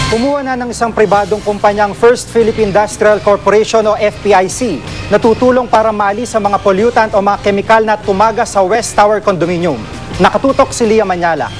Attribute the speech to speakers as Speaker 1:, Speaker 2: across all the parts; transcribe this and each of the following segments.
Speaker 1: Kumuha na ng isang pribadong kumpanyang First Philippine Industrial Corporation o FPIC na tutulong para maalis sa mga pollutant o mga kemikal na tumagas sa West Tower Condominium. Nakatutok si Lia Manyala.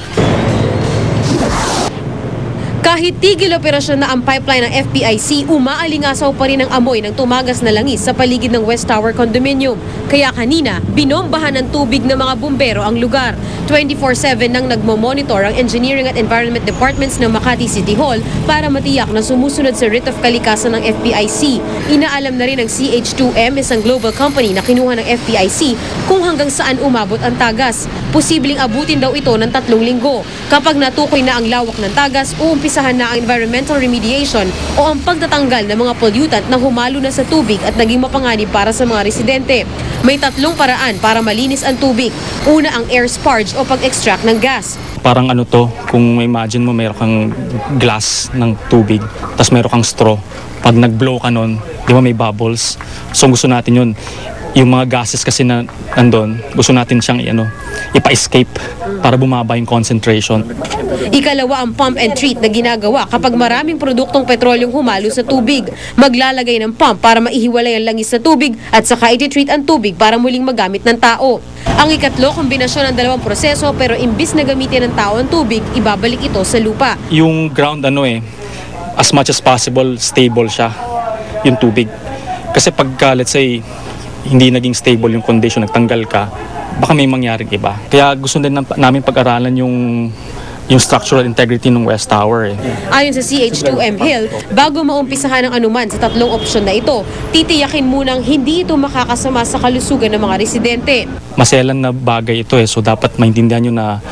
Speaker 2: Kahit tigil operasyon na ang pipeline ng FPIC, umaalingasaw pa rin ang amoy ng tumagas na langis sa paligid ng West Tower Condominium. Kaya kanina, binombahan ng tubig ng mga bumbero ang lugar. 24/7 nang nagmo-monitor ang Engineering at Environment Departments ng Makati City Hall para matiyak na sumusunod sa writ of kalikasan ng FPIC. Inaalam na rin ng CH2M, isang global company na kinuha ng FPIC, kung hanggang saan umabot ang tagas. Posibleng abutin daw ito ng 3 linggo. Kapag natukoy na ang lawak ng tagas, uumpisahan na ang environmental remediation o ang pagtatanggal ng mga pollutant na humalo na sa tubig at naging mapanganib para sa mga residente. May 3 paraan para malinis ang tubig. Una, ang air sparge o pag-extract ng gas.
Speaker 3: Parang ano to, kung imagine mo mayroon kang glass ng tubig, tapos mayroon kang straw. Pag nag-blow ka nun, di ba may bubbles? So gusto natin yun. Yung mga gases kasi na nandun, gusto natin siyang ipa-escape para bumaba yung concentration.
Speaker 2: Ikalawa, ang pump and treat na ginagawa kapag maraming produktong petrolyong humalo sa tubig. Maglalagay ng pump para maihiwalay ang langis sa tubig at saka iti-treat ang tubig para muling magamit ng tao. Ang ikatlo, kombinasyon ng 2 proseso pero imbis na gamitin ng tao ang tubig, ibabalik ito sa lupa.
Speaker 3: Yung ground as much as possible, stable siya, yung tubig. Kasi pagka, let's say, hindi naging stable yung condition, nagtanggal ka, baka may mangyaring iba. Kaya gusto din namin pag-aralan yung structural integrity ng West Tower.
Speaker 2: Ayon sa CH2M Hill, bago maumpisahan ang anuman sa 3 opsyon na ito, titiyakin munang hindi ito makakasama sa kalusugan ng mga residente.
Speaker 3: Maselan na bagay ito so dapat maintindihan nyo na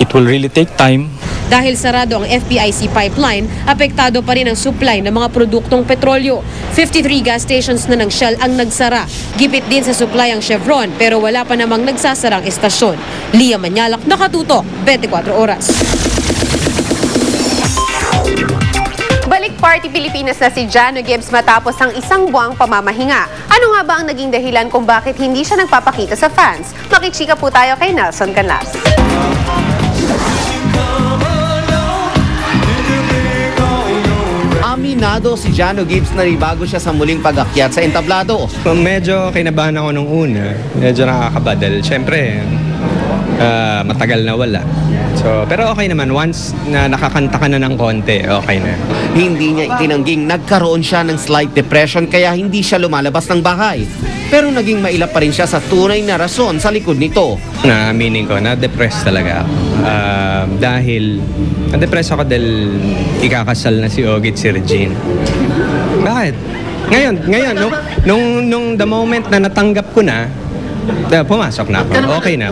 Speaker 3: it will really take time.
Speaker 2: Dahil sarado ang FPIC pipeline, apektado pa rin ang supply ng mga produktong petrolyo. 53 gas stations na ng Shell ang nagsara. Gipit din sa supply ang Chevron pero wala pa namang nagsasarang estasyon. Lia Manyalak, Nakatutok, 24 Oras.
Speaker 4: Balik Party Pilipinas na si Jano Gibbs matapos ang 1 buwang pamamahinga. Ano nga ba ang naging dahilan kung bakit hindi siya nagpapakita sa fans? Makichika po tayo kay Nelson Canlas.
Speaker 5: Aminado si Jano Gibbs na bago siya sa muling pag-akyat sa entablado.
Speaker 6: Medyo kinabahan ako nung una. Medyo nakakabadal. Siyempre, matagal na wala. Pero okay naman. Once na nakakanta ka na ng konti, okay na.
Speaker 5: Hindi niya itinangging nagkaroon siya ng slight depression kaya hindi siya lumalabas ng bahay. Pero naging mailap pa rin siya sa tunay na rason sa likod nito.
Speaker 6: Naaminin ko, na-depress talaga ako. Dahil, na-depress ako dahil ikakasal na si Ogie at si Regine. Bakit? Ngayon, nung the moment na natanggap ko na, pumasok na ako. Okay na.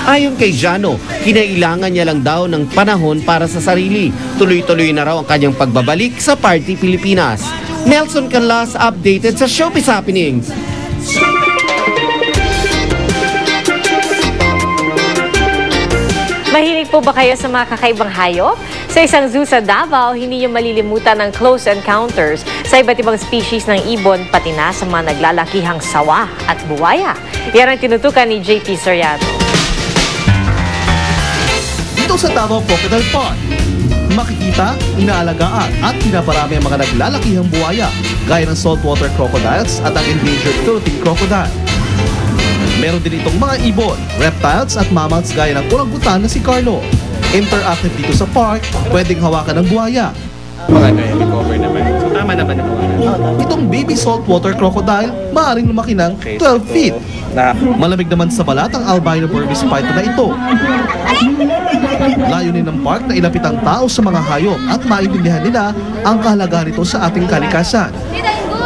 Speaker 5: Ayon kay Jano, kinailangan niya lang daw ng panahon para sa sarili. Tuloy-tuloy na raw ang kanyang pagbabalik sa Party Pilipinas. Nelson Canlas, updated sa Showbiz Happenings.
Speaker 7: Mahilig po ba kayo sa mga kakaibang hayop? Sa isang zoo sa Davao, hindi niyo malilimutan ng close encounters sa iba't ibang species ng ibon, pati na sa mga naglalakihang sawa at buwaya. Yan ang tinutukan ni JP Soriano.
Speaker 8: Dito sa Davao Crocodile Park, makikita, inaalagaan at pinaparami ang mga naglalakihang buwaya gaya ng saltwater crocodiles at ang endangered Philippine crocodile. Meron din itong mga ibon, reptiles at mammals gaya ng orangutan na si Carlo. Interactive dito sa park, pwedeng hawakan ng buhaya.
Speaker 6: Baka na-recover naman. So tama naman naman.
Speaker 8: Itong baby saltwater crocodile, maaaring lumaki ng 12 feet. Malamig naman sa balat ang albino Burmese python na ito. Layunin ng park na ilapit ang tao sa mga hayop at maintindihan nila ang kahalagahan nito sa ating kalikasan.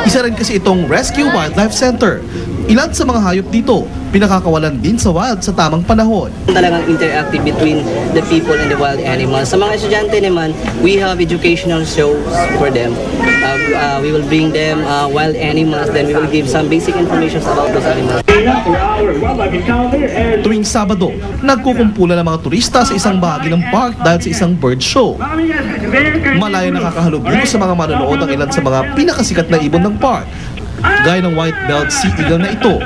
Speaker 8: Isa rin kasi itong Rescue Wildlife Center. Ilan sa mga hayop dito, pinakakawalan din sa wild sa tamang panahon.
Speaker 9: Talagang interactive between the people and the wild animals. Sa mga estudyante naman, we have educational shows for them. We will bring them wild animals, then we will give some basic information about those animals.
Speaker 8: Tuwing Sabado, nagkukumpula ng mga turista sa isang bahagi ng park dahil sa isang bird show. Malaya nakakahalubilo sa mga manonood ang ilan sa mga pinakasikat na ibon ng park. Gaya ng white-belled sea eagle na ito,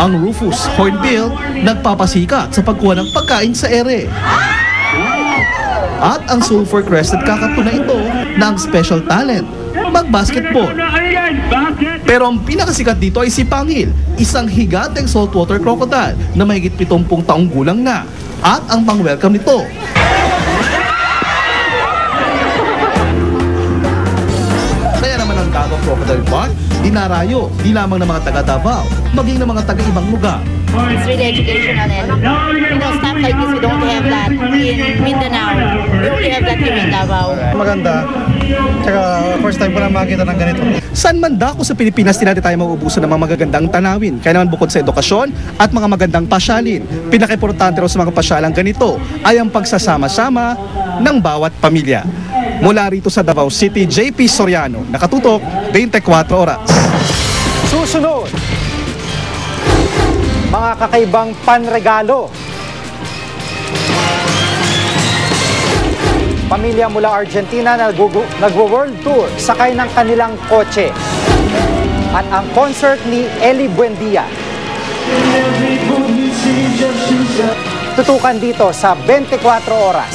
Speaker 8: ang Rufous hornbill nagpapasikat sa pagkuha ng pagkain sa ere. At ang sulfur-crested kakatu na ito, na ang special talent, mag-basketball. Pero ang pinakasikat dito ay si Pangil, isang higanteng saltwater crocodile na mahigit 70 taong gulang na. At ang pang-welcome nito, kaya naman ang Davao Crocodile Park, dinarayo di lamang ng mga taga Davao, maging ng mga taga-ibang lugar.
Speaker 10: It's really educational and stuff like this we don't have that in Mindanao. We only have that here in Davao.
Speaker 1: Maganda. Tsaka first time ko na makita ng ganito.
Speaker 8: Saan man dako sa Pilipinas, di natin tayo mauubusan ng mga magagandang tanawin. Kaya naman bukod sa edukasyon at mga magandang pasyalin, pinaka-importante raw sa mga pasyalang ganito ay ang pagsasama-sama ng bawat pamilya. Mula rito sa Davao City, JP Soriano, nakatutok 24 oras.
Speaker 1: Susunod, mga kakaibang panregalo. Pamilya mula Argentina na nagwo-world tour sakay ng kanilang kotse. At ang concert ni Eli Buendia. Tutukan dito sa 24 oras.